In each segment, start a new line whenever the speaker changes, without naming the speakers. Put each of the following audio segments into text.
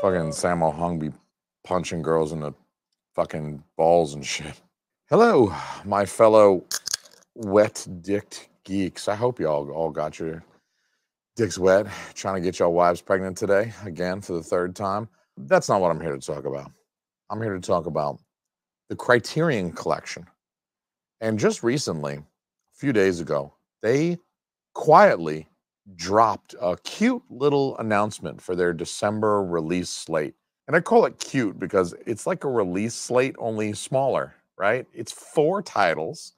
Fucking Sammo Hung be punching girls in the fucking balls and shit. Hello, my fellow wet-dicked geeks. I hope y'all all got your dicks wet, trying to get y'all wives pregnant today, again, for the third time. That's not what I'm here to talk about. I'm here to talk about the Criterion Collection. And just recently, a few days ago, they quietly dropped a cute little announcement for their December release slate. And I call it cute because it's like a release slate, only smaller, right? It's 4 titles,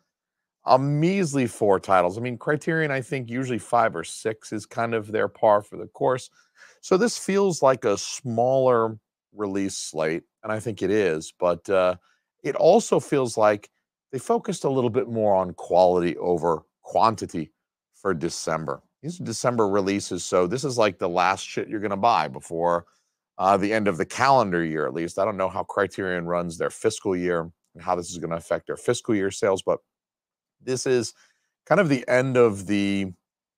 a measly 4 titles. I mean, Criterion, I think usually 5 or 6 is kind of their par for the course. So this feels like a smaller release slate, and I think it is, but it also feels like they focused a little bit more on quality over quantity for December. These are December releases, so this is like the last shit you're going to buy before the end of the calendar year, at least. I don't know how Criterion runs their fiscal year and how this is going to affect their fiscal year sales, but this is kind of the end of the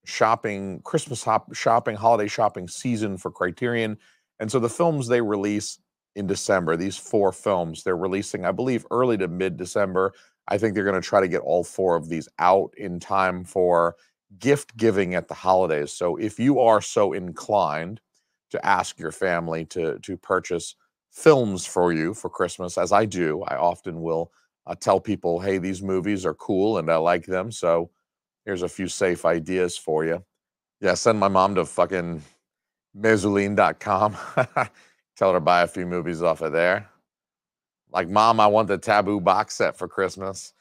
shopping, Christmas shopping, holiday shopping season for Criterion. And so the films they release in December, these 4 films, they're releasing, I believe, early to mid-December. I think they're going to try to get all 4 of these out in time for gift giving at the holidays. So if you are so inclined to ask your family to purchase films for you for Christmas, as I do, I often will tell people, hey, these movies are cool and I like them, so here's a few safe ideas for you. Yeah, send my mom to fucking Mezzulin.com. Tell her to buy a few movies off of there. Like, Mom, I want the Taboo box set for Christmas.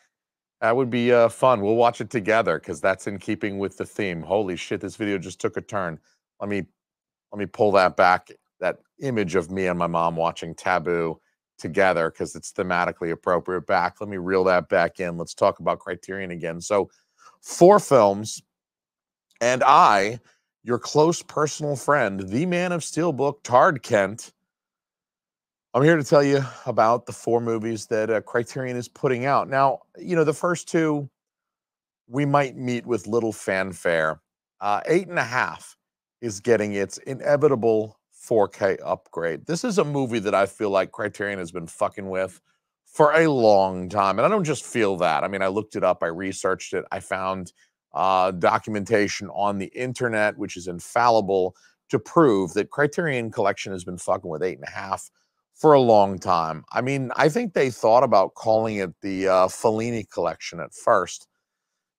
That would be fun. We'll watch it together because that's in keeping with the theme. Holy shit, this video just took a turn. Let me pull that back, that image of me and my mom watching Taboo together because it's thematically appropriate back. Let me reel that back in. Let's talk about Criterion again. So 4 films, and I, your close personal friend, the man of STEELBOOK, Tard Kent, I'm here to tell you about the 4 movies that Criterion is putting out. Now, you know, the first 2, we might meet with little fanfare. 8.5 is getting its inevitable 4K upgrade. This is a movie that I feel like Criterion has been fucking with for a long time. And I don't just feel that. I mean, I looked it up, I researched it, I found documentation on the internet, which is infallible, to prove that Criterion Collection has been fucking with 8.5 for a long time. I mean, I think they thought about calling it the Fellini Collection at first,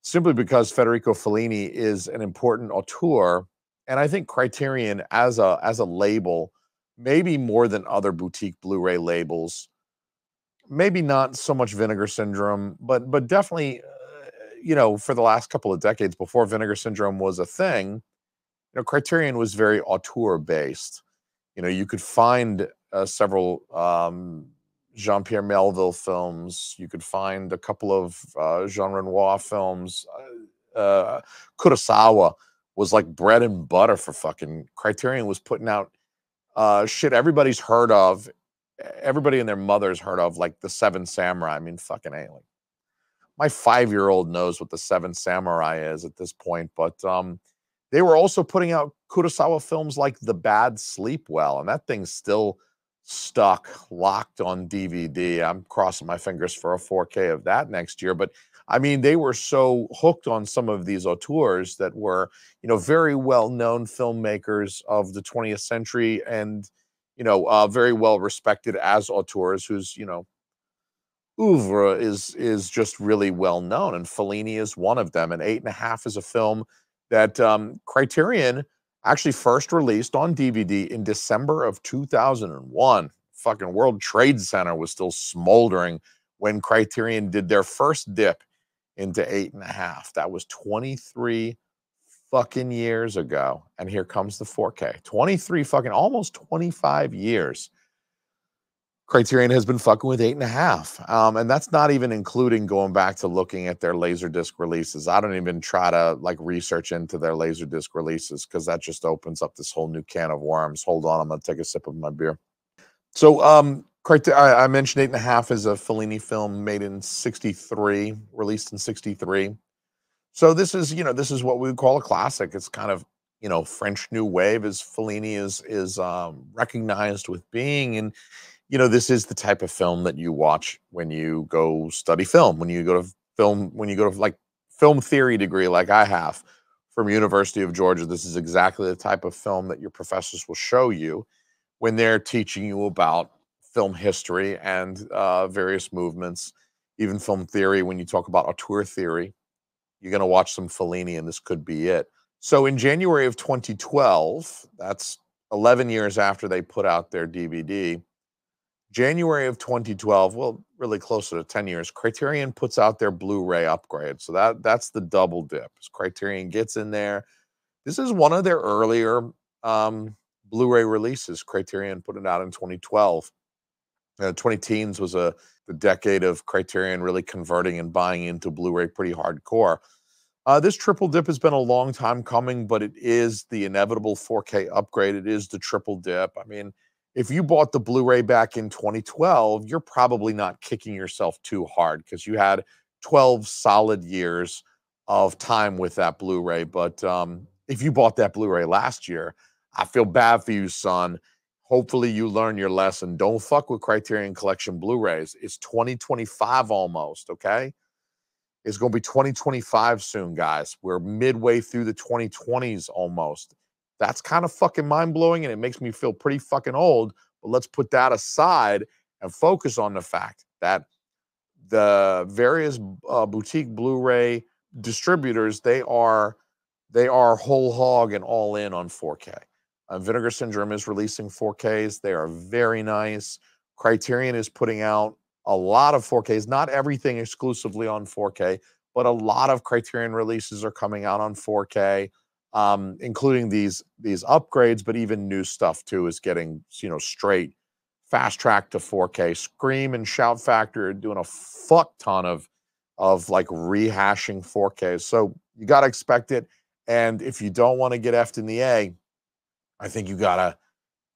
simply because Federico Fellini is an important auteur, and I think Criterion as a label, maybe more than other boutique Blu-ray labels, maybe not so much Vinegar Syndrome, but definitely, you know, for the last couple of decades before Vinegar Syndrome was a thing, you know, Criterion was very auteur-based. You know, you could find several Jean-Pierre Melville films. You could find a couple of Jean Renoir films. Kurosawa was like bread and butter for fucking Criterion. Was putting out shit everybody's heard of, everybody and their mother's heard of, like The 7 Samurai. I mean, fucking A. Like, my 5-year-old knows what The 7 Samurai is at this point, but they were also putting out Kurosawa films like The Bad Sleep Well, and that thing's still stuck, locked on DVD. I'm crossing my fingers for a 4K of that next year. But I mean, they were so hooked on some of these auteurs that were, you know, very well-known filmmakers of the 20th century, and, you know, very well respected as auteurs whose, you know, oeuvre is just really well known. And Fellini is one of them. And 8.5 is a film that Criterion actually first released on DVD in December of 2001. Fucking World Trade Center was still smoldering when Criterion did their first dip into 8.5. That was 23 fucking years ago. And here comes the 4K. 23 fucking, almost 25 years. Criterion has been fucking with 8.5. And that's not even including going back to looking at their Laserdisc releases. I don't even try to like research into their Laserdisc releases because that just opens up this whole new can of worms. Hold on, I'm gonna take a sip of my beer. So I mentioned 8.5 is a Fellini film made in '63, released in '63. So this is, this is what we would call a classic. It's kind of, French New Wave, as Fellini is recognized with being. And this is the type of film that you watch when you go study film, when you go to like film theory degree, like I have from University of Georgia. This is exactly the type of film that your professors will show you when they're teaching you about film history and various movements, even film theory. When you talk about auteur theory, you're going to watch some Fellini, and this could be it. So in January of 2012, that's 11 years after they put out their DVD, January of 2012, well, really closer to 10 years, Criterion puts out their Blu-ray upgrade. So that's the double dip. As Criterion gets in there. This is one of their earlier Blu-ray releases. Criterion put it out in 2012. 2010s was the decade of Criterion really converting and buying into Blu-ray pretty hardcore. This triple dip has been a long time coming, but it is the inevitable 4K upgrade. It is the triple dip. I mean, if you bought the Blu-ray back in 2012, you're probably not kicking yourself too hard because you had 12 solid years of time with that Blu-ray. But if you bought that Blu-ray last year, I feel bad for you, son. Hopefully you learn your lesson. Don't fuck with Criterion Collection Blu-rays. It's 2025 almost, okay? It's going to be 2025 soon, guys. We're midway through the 2020s almost. That's kind of fucking mind-blowing, and it makes me feel pretty fucking old. But let's put that aside and focus on the fact that the various boutique Blu-ray distributors, they are whole hog and all in on 4K. Vinegar Syndrome is releasing 4Ks. They are very nice. Criterion is putting out a lot of 4Ks, not everything exclusively on 4K, but a lot of Criterion releases are coming out on 4K, including these upgrades, but even new stuff too is getting, straight fast track to 4K. Scream and Shout Factory are doing a fuck ton of like rehashing 4Ks. So you got to expect it. And if you don't want to get effed in the A, I think you gotta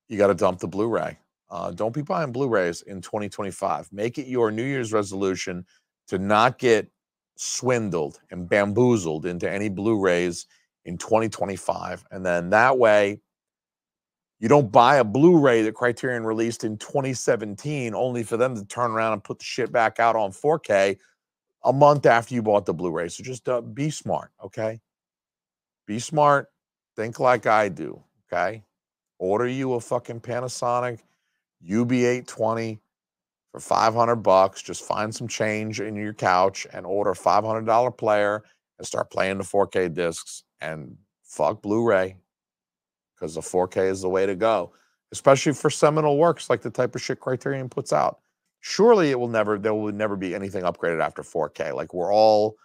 dump the Blu-ray. Don't be buying Blu-rays in 2025. Make it your New Year's resolution to not get swindled and bamboozled into any Blu-rays in 2025. And then that way, you don't buy a Blu-ray that Criterion released in 2017 only for them to turn around and put the shit back out on 4K a month after you bought the Blu-ray. So just be smart, okay? Be smart. Think like I do, okay? Order you a fucking Panasonic UB820 for $500. Just find some change in your couch and order a $500 player and start playing the 4K discs, and fuck Blu-ray, because the 4K is the way to go, especially for seminal works like the type of shit Criterion puts out. Surely there will never be anything upgraded after 4K. Like, we're all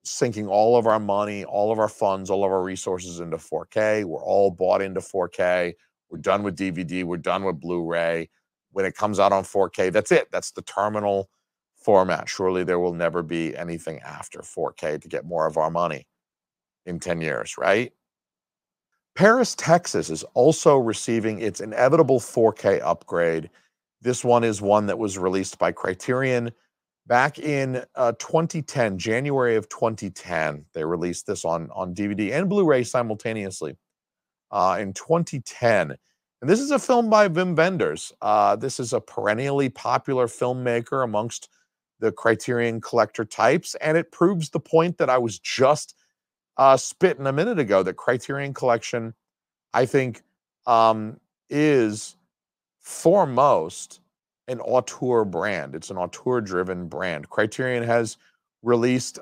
sinking all of our money, all of our funds, all of our resources into 4K. We're all bought into 4K. We're done with DVD. We're done with Blu-ray. When it comes out on 4K, that's it. That's the terminal format. Surely there will never be anything after 4K to get more of our money in 10 years, right? Paris, Texas is also receiving its inevitable 4K upgrade. This one is one that was released by Criterion back in 2010, January of 2010. They released this on DVD and Blu-ray simultaneously in 2010. And this is a film by Wim Wenders. This is a perennially popular filmmaker amongst the Criterion collector types, and it proves the point that I was just spitting a minute ago, that Criterion Collection, I think, is foremost an auteur brand. It's an auteur-driven brand. Criterion has released,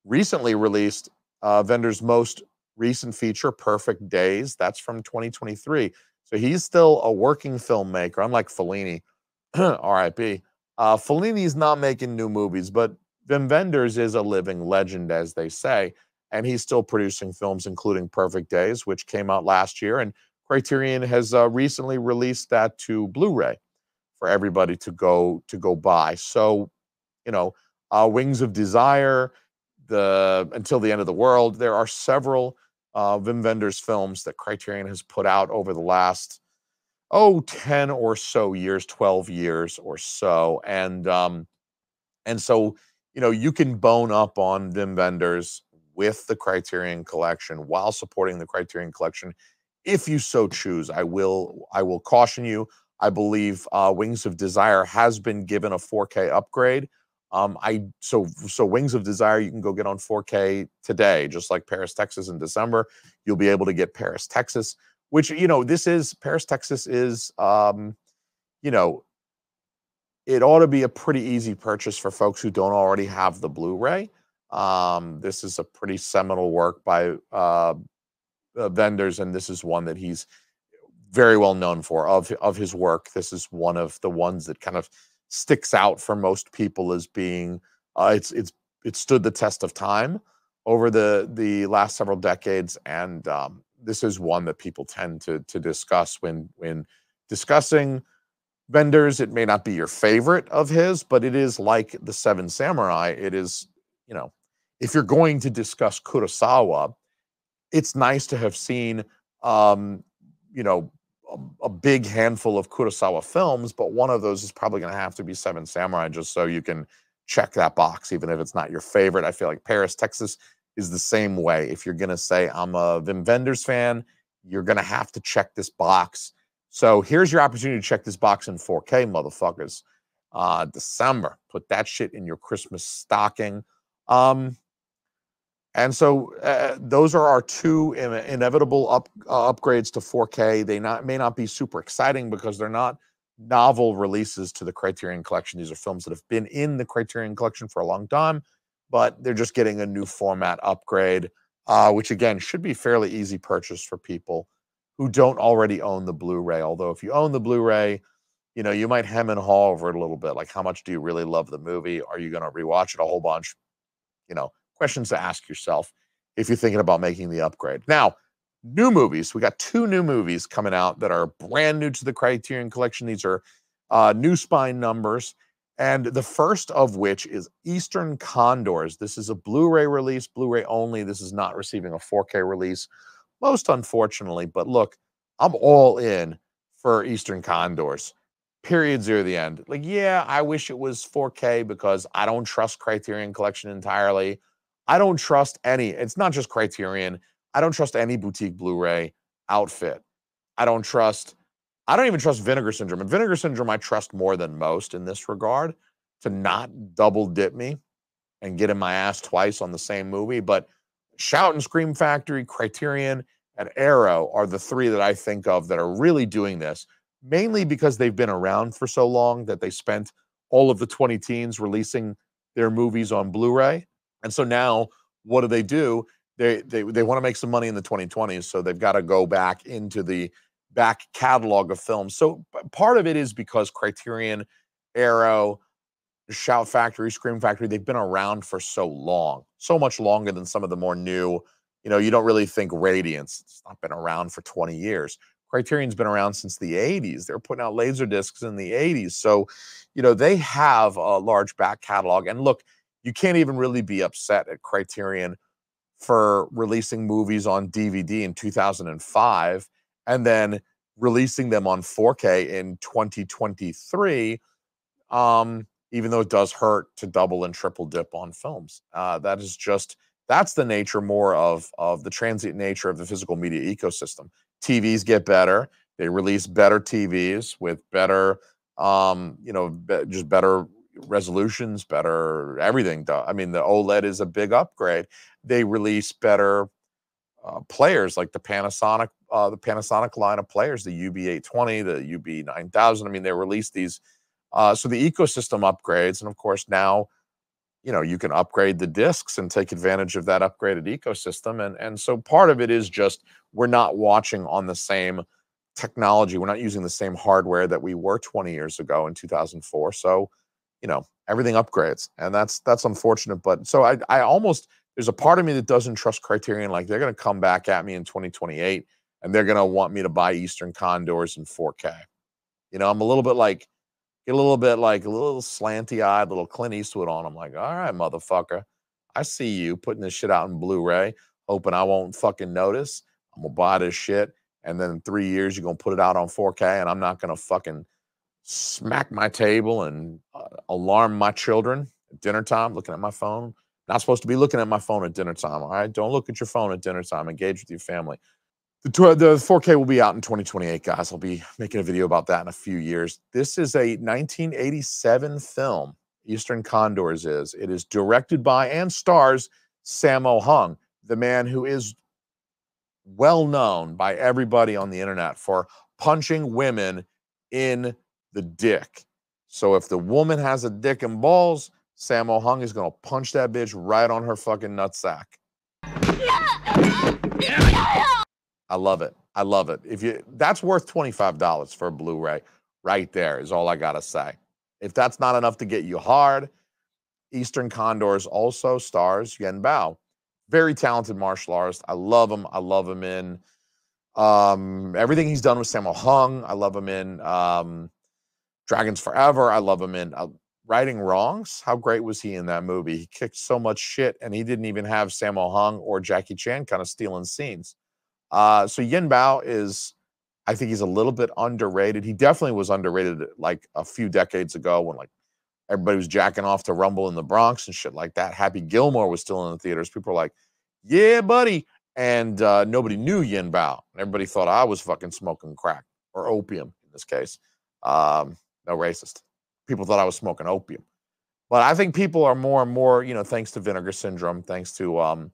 recently released Wenders' most recent feature, Perfect Days. That's from 2023. So he's still a working filmmaker, unlike Fellini, R.I.P. Fellini's not making new movies, but Wim Wenders is a living legend, as they say, and he's still producing films, including Perfect Days, which came out last year, and Criterion has recently released that to Blu-ray for everybody to go buy. So, Wings of Desire, Until the End of the World. There are several Wim Wenders films that Criterion has put out over the last 10 or so years, 12 years or so. And so, you can bone up on them vendors with the Criterion Collection while supporting the Criterion Collection if you so choose. I will caution you. I believe Wings of Desire has been given a 4K upgrade. So Wings of Desire you can go get on 4K today, just like Paris, Texas in December. You'll be able to get Paris, Texas, which this is Paris, Texas is you know it ought to be a pretty easy purchase for folks who don't already have the Blu-ray. This is a pretty seminal work by vendors, and this is one that he's very well known for. Of his work, this is one of the ones that kind of sticks out for most people as being it stood the test of time over the last several decades, and this is one that people tend to discuss when discussing vendors. It may not be your favorite of his, but it is like the Seven Samurai. It is, if you're going to discuss Kurosawa, it's nice to have seen, you know, a big handful of Kurosawa films, but one of those is probably going to have to be Seven Samurai, just so you can check that box, even if it's not your favorite. I feel like Paris, Texas is the same way. If you're going to say, I'm a Wim Wenders fan, you're going to have to check this box. So here's your opportunity to check this box in 4K, motherfuckers. December, put that shit in your Christmas stocking. And so those are our two inevitable upgrades to 4K. They may not be super exciting because they're not novel releases to the Criterion Collection. These are films that have been in the Criterion Collection for a long time, but they're just getting a new format upgrade, which again should be fairly easy purchase for people who don't already own the Blu-ray. Although if you own the Blu-ray, you might hem and haw over it a little bit. Like, how much do you really love the movie? Are you going to rewatch it a whole bunch? Questions to ask yourself if you're thinking about making the upgrade. Now, new movies. We got two new movies coming out that are brand new to the Criterion Collection. These are new spine numbers. And the first of which is Eastern Condors. This is a Blu-ray release, Blu-ray only. This is not receiving a 4K release, most unfortunately. But look, I'm all in for Eastern Condors. Period, zero, the end. Like, yeah, I wish it was 4K because I don't trust Criterion Collection entirely. I don't trust any, it's not just Criterion. I don't trust any boutique Blu-ray outfit. I don't even trust Vinegar Syndrome. And Vinegar Syndrome I trust more than most in this regard, to not double dip me and get in my ass twice on the same movie. But Shout and Scream Factory, Criterion, and Arrow are the three that I think of that are really doing this, mainly because they've been around for so long that they spent all of the 20 teens releasing their movies on Blu-ray. And so now what do? They want to make some money in the 2020s, so they've got to go back into the back catalog of films. So part of it is because Criterion, Arrow, Shout Factory, Scream Factory, they've been around for so long, so much longer than some of the more new. You don't really think Radiance. It's not been around for 20 years. Criterion's been around since the 80s. They're putting out laser discs in the 80s. So, they have a large back catalog. And look, you can't even really be upset at Criterion for releasing movies on DVD in 2005 and then releasing them on 4K in 2023, even though it does hurt to double and triple dip on films. That's the nature more of the transient nature of the physical media ecosystem. TVs get better. They release better TVs with better, just better resolutions, better everything. I mean, the OLED is a big upgrade. They release better players, like the Panasonic line of players, the UB820, the UB9000. I mean, they release these. So the ecosystem upgrades, and of course now, you can upgrade the discs and take advantage of that upgraded ecosystem. And so part of it is just we're not watching on the same technology. We're not using the same hardware that we were 20 years ago in 2004. So, everything upgrades, and that's unfortunate. But so I almost, there's a part of me that doesn't trust Criterion. Like, they're going to come back at me in 2028 and they're going to want me to buy Eastern Condors in 4K. I'm a little bit like, get a little slanty-eyed, little Clint Eastwood on. I'm like, all right, motherfucker, I see you putting this shit out in Blu-ray, hoping I won't fucking notice. I'm gonna buy this shit, and then in 3 years, you're going to put it out on 4K, and I'm not going to fucking smack my table and alarm my children at dinner time looking at my phone. Not supposed to be looking at my phone at dinner time, all right? Don't look at your phone at dinner time. Engage with your family. The 4K will be out in 2028, guys. I'll be making a video about that in a few years. This is a 1987 film, Eastern Condors is. It is directed by and stars Sammo Hung, the man who is well known by everybody on the internet for punching women in the dick. So if the woman has a dick and balls, Sammo Hung is going to punch that bitch right on her fucking nutsack. I love it. I love it. That's worth $25 for a Blu-ray right there is all I got to say. If that's not enough to get you hard, Eastern Condors also stars Yen Bao. Very talented martial artist. I love him. I love him in everything he's done with Sammo Hung. I love him in Dragons Forever. I love him in Righting Wrongs. How great was he in that movie? He kicked so much shit, and he didn't even have Sammo Hung or Jackie Chan kind of stealing scenes. So Yen Bao is, I think he's a little bit underrated. He definitely was underrated like a few decades ago when like everybody was jacking off to Rumble in the Bronx and shit like that. Happy Gilmore was still in the theaters. People were like, yeah, buddy. And nobody knew Yen Bao. Everybody thought I was fucking smoking crack or opium in this case. No racist. People thought I was smoking opium. But I think people are more and more, you know, thanks to Vinegar Syndrome, thanks to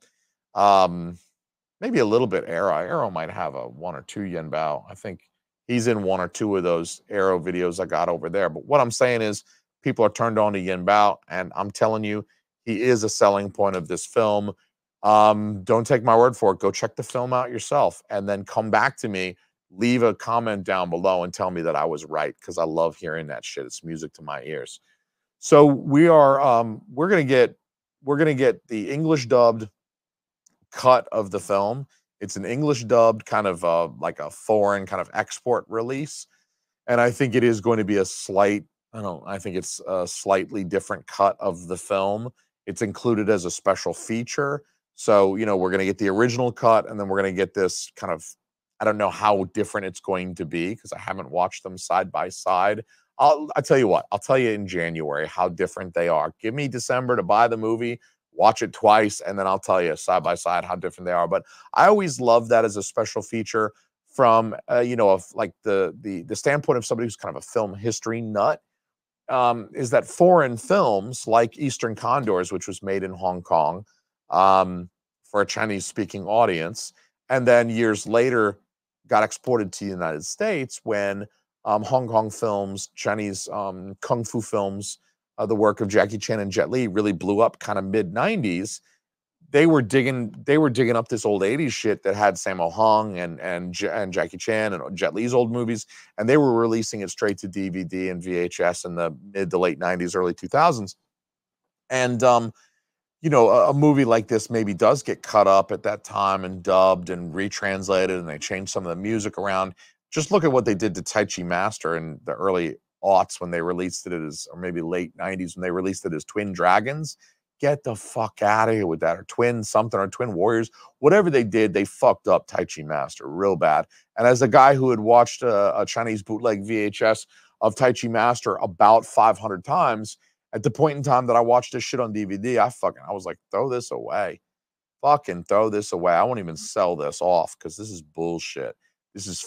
maybe a little bit Arrow. Arrow might have a 1 or 2 Yen Bao. I think he's in 1 or 2 of those Arrow videos I got over there. But what I'm saying is people are turned on to Yen Bao, and I'm telling you, he is a selling point of this film. Don't take my word for it. Go check the film out yourself, and then come back to me. Leave a comment down below and tell me that I was right, because I love hearing that shit. It's music to my ears. So we're gonna get the English dubbed cut of the film. It's an English dubbed kind of like a foreign kind of export release, and I think it is going to be a slight. I think it's a slightly different cut of the film. It's included as a special feature. So, you know, we're going to get the original cut, and then we're going to get this kind of, I don't know how different it's going to be because I haven't watched them side by side. I'll tell you what, I'll tell you in January how different they are. Give me December to buy the movie, watch it twice, and then I'll tell you side by side how different they are. But I always love that as a special feature from, you know, like the standpoint of somebody who's kind of a film history nut. Is that foreign films like Eastern Condors, which was made in Hong Kong for a Chinese-speaking audience, and then years later got exported to the United States when Hong Kong films, Chinese kung fu films, the work of Jackie Chan and Jet Li really blew up kind of mid-90s. They were digging up this old 80s shit that had Sammo Hung and Jackie Chan and Jet Li's old movies, and they were releasing it straight to DVD and VHS in the mid to late 90s, early 2000s. And you know, a movie like this maybe does get cut up at that time and dubbed and retranslated, and they change some of the music around. Just look at what they did to Tai Chi Master in the early aughts when they released it as, or maybe late 90s when they released it as Twin Dragons. Get the fuck out of here with that, or Twin something, or Twin Warriors. Whatever they did, they fucked up Tai Chi Master real bad. And as a guy who had watched a Chinese bootleg VHS of Tai Chi Master about 500 times, at the point in time that I watched this shit on DVD, I was like, throw this away. Fucking throw this away. I won't even sell this off because this is bullshit. This is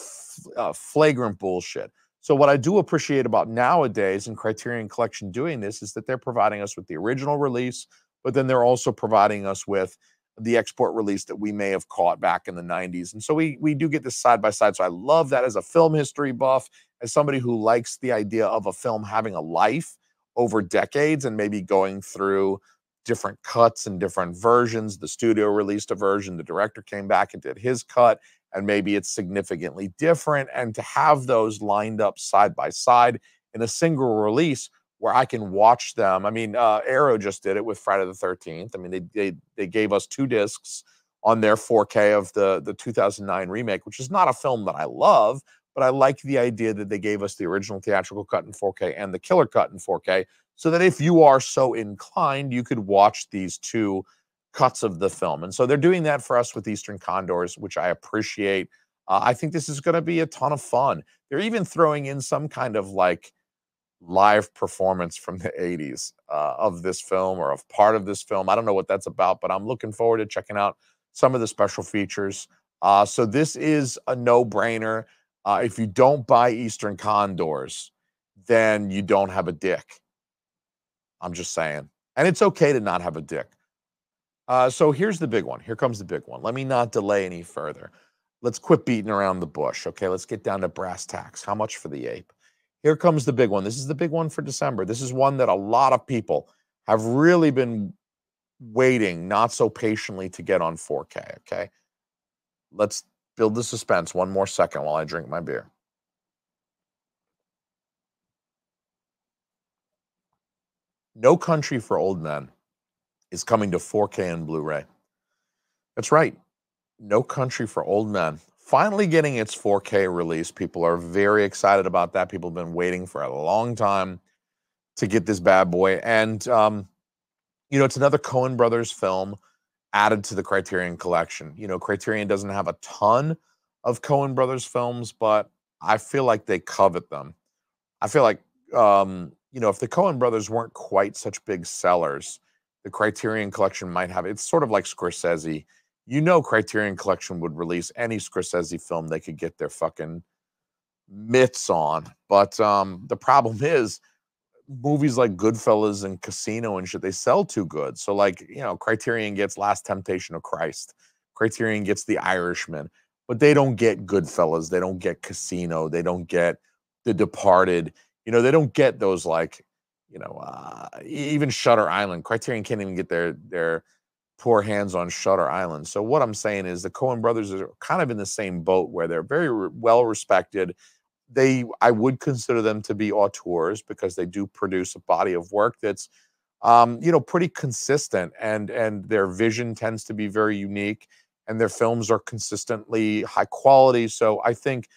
flagrant bullshit. So what I do appreciate about nowadays and Criterion Collection doing this is that they're providing us with the original release, but then they're also providing us with the export release that we may have caught back in the 90s. And so we do get this side by side. So I love that as a film history buff, as somebody who likes the idea of a film having a life over decades and maybe going through different cuts and different versions. The studio released a version, the director came back and did his cut, and maybe it's significantly different. And to have those lined up side by side in a single release where I can watch them. I mean, Arrow just did it with Friday the 13th. I mean, they gave us 2 discs on their 4K of the 2009 remake, which is not a film that I love, but I like the idea that they gave us the original theatrical cut in 4K and the killer cut in 4K, so that if you are so inclined, you could watch these 2 cuts of the film. And so they're doing that for us with Eastern Condors, which I appreciate. I think this is going to be a ton of fun. They're even throwing in some kind of like live performance from the 80s of this film or of part of this film. I don't know what that's about, but I'm looking forward to checking out some of the special features. So this is a no-brainer. If you don't buy Eastern Condors, then you don't have a dick. I'm just saying. And it's okay to not have a dick. So here's the big one. Here comes the big one. Let me not delay any further. Let's quit beating around the bush. Okay, let's get down to brass tacks. How much for the ape? Here comes the big one. This is the big one for December. This is one that a lot of people have really been waiting not so patiently to get on 4K. Okay, let's build the suspense one more second while I drink my beer. No Country for Old Men is coming to 4K and Blu-ray. That's right. No Country for Old Men finally getting its 4K release. People are very excited about that. People have been waiting for a long time to get this bad boy. And, it's another Coen Brothers film added to the Criterion collection. Criterion doesn't have a ton of Coen Brothers films, but I feel like they covet them. I feel like, if the Coen Brothers weren't quite such big sellers, the Criterion collection might have. It's sort of like Scorsese. Criterion collection would release any Scorsese film they could get their fucking mitts on. But the problem is movies like Goodfellas and Casino and shit, they sell too good. So Criterion gets Last Temptation of Christ. Criterion gets The Irishman, but they don't get Goodfellas. They don't get Casino. They don't get The Departed. They don't get those even Shutter Island. Criterion can't even get their poor hands on Shutter Island. So what I'm saying is the Coen Brothers are kind of in the same boat where they're very well respected. I would consider them to be auteurs because they do produce a body of work that's pretty consistent, and their vision tends to be very unique, and their films are consistently high quality. So I think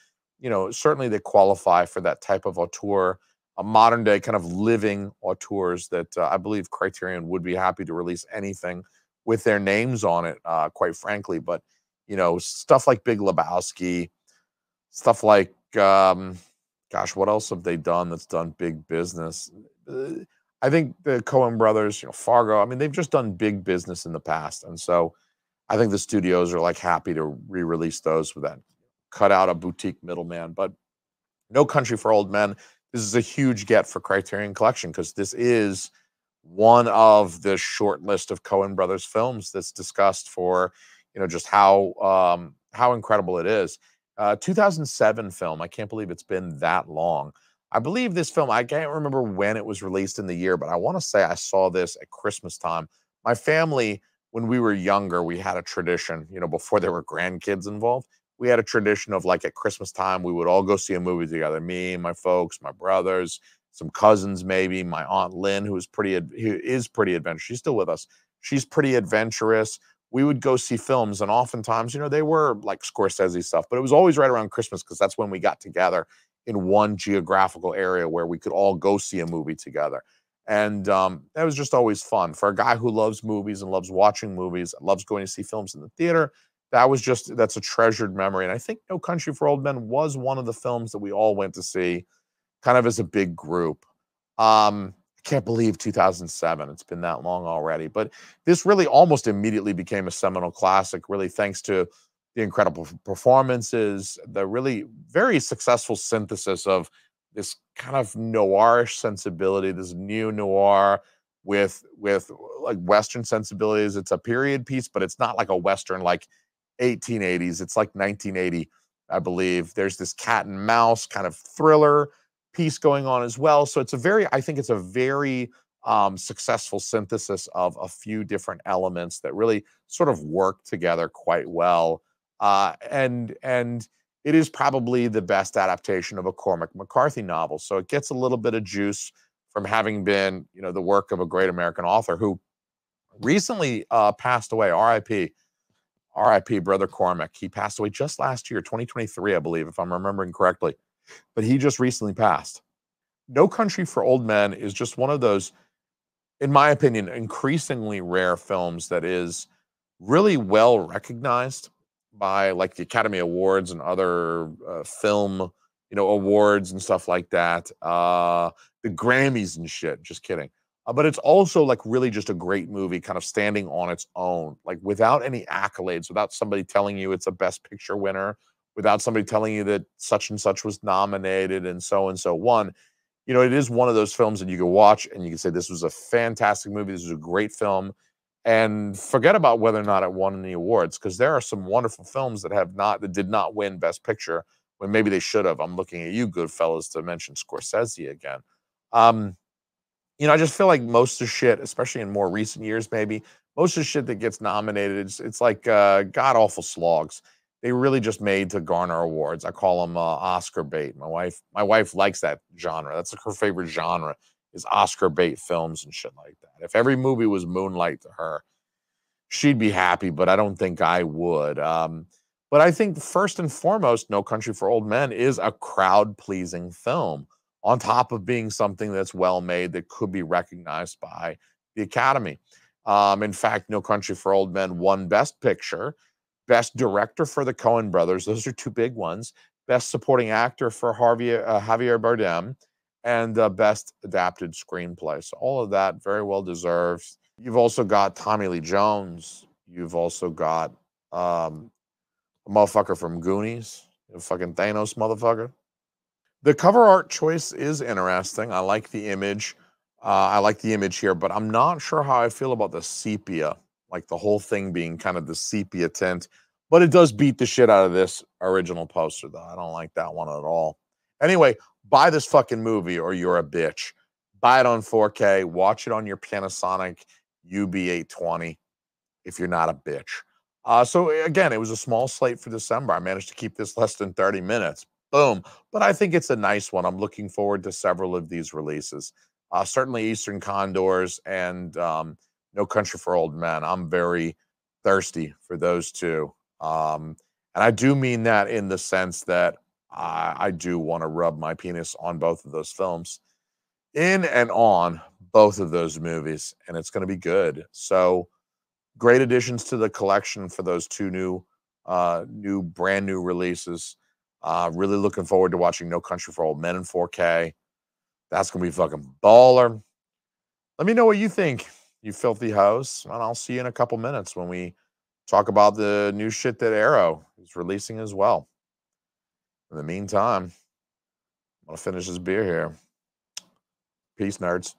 certainly they qualify for that type of auteur, a modern day kind of living auteurs that I believe Criterion would be happy to release anything with their names on it, quite frankly. But stuff like Big Lebowski, stuff like gosh, what else have they done that's done big business? I think the Coen Brothers, Fargo. I mean, they've just done big business in the past, and so I think the studios are happy to re-release those with that, cut out a boutique middleman. But No Country for Old Men, this is a huge get for Criterion Collection because this is one of the short list of Coen Brothers films that's discussed for, just how incredible it is. 2007 film. I can't believe it's been that long. I believe this film, I can't remember when it was released in the year, but I want to say I saw this at Christmas time. My family, when we were younger, we had a tradition, before there were grandkids involved, we had a tradition of at Christmas time, we would all go see a movie together. Me, my folks, my brothers, some cousins, maybe my Aunt Lynn, who is pretty adventurous. She's still with us. She's pretty adventurous. We would go see films, and oftentimes, they were like Scorsese stuff, but it was always right around Christmas because that's when we got together in one geographical area where we could all go see a movie together. And that was just always fun. For a guy who loves movies and loves watching movies, loves going to see films in the theater, that's a treasured memory. And I think No Country for Old Men was one of the films that we all went to see kind of as a big group. I can't believe 2007. It's been that long already. But this really almost immediately became a seminal classic, really thanks to the incredible performances, the really very successful synthesis of this kind of noirish sensibility, this neo noir with Western sensibilities. It's a period piece, but it's not like a Western like 1880s. It's like 1980, I believe. There's this cat and mouse kind of thriller piece going on as well. So I think it's a very successful synthesis of a few different elements that really sort of work together quite well. And it is probably the best adaptation of a Cormac McCarthy novel. So it gets a little bit of juice from having been, the work of a great American author who recently passed away. R.I.P. Brother Cormac. He passed away just last year, 2023, I believe, if I'm remembering correctly. But he just recently passed. No Country for Old Men is just one of those, in my opinion, increasingly rare films that is really well recognized by like the Academy Awards and other film, awards and stuff like that. The Grammys and shit. Just kidding. But it's also like really just a great movie, kind of standing on its own, like without any accolades, without somebody telling you it's a Best Picture winner, without somebody telling you that such and such was nominated and so won. It is one of those films that you can watch and you can say, this was a fantastic movie. This was a great film. And forget about whether or not it won any awards, because there are some wonderful films that did not win Best Picture when maybe they should have. I'm looking at you, Goodfellas, to mention Scorsese again. I just feel like most of shit, especially in more recent years, maybe most of the shit that gets nominated, it's like god awful slogs. They really just made to garner awards. I call them Oscar bait. My wife likes that genre. That's like her favorite genre, is Oscar bait films and shit like that. If every movie was Moonlight to her, she'd be happy, but I don't think I would. But I think first and foremost, No Country for Old Men is a crowd-pleasing film, on top of being something that's well made that could be recognized by the Academy. In fact, No Country for Old Men won Best Picture, Best Director for the Coen brothers. Those are two big ones. Best Supporting Actor for Javier Bardem, and Best Adapted Screenplay. So all of that very well deserved. You've also got Tommy Lee Jones. You've also got a motherfucker from Goonies, a fucking Thanos motherfucker. The cover art choice is interesting. I like the image. I like the image here, but I'm not sure how I feel about the sepia, like the whole thing being kind of the sepia tint. But it does beat the shit out of this original poster, though. I don't like that one at all. Anyway, buy this fucking movie or you're a bitch. Buy it on 4K. Watch it on your Panasonic UB820 if you're not a bitch. So again, it was a small slate for December. I managed to keep this less than 30 minutes. Boom. But I think it's a nice one. I'm looking forward to several of these releases. Certainly Eastern Condors and No Country for Old Men. I'm very thirsty for those two. And I do mean that in the sense that I do want to rub my penis on both of those films, in and on both of those movies, and it's going to be good. So great additions to the collection for those two brand new releases. Really looking forward to watching No Country for Old Men in 4K. That's going to be fucking baller. Let me know what you think, you filthy hoes. And I'll see you in a couple minutes when we talk about the new shit that Arrow is releasing as well. In the meantime, I'm going to finish this beer here. Peace, nerds.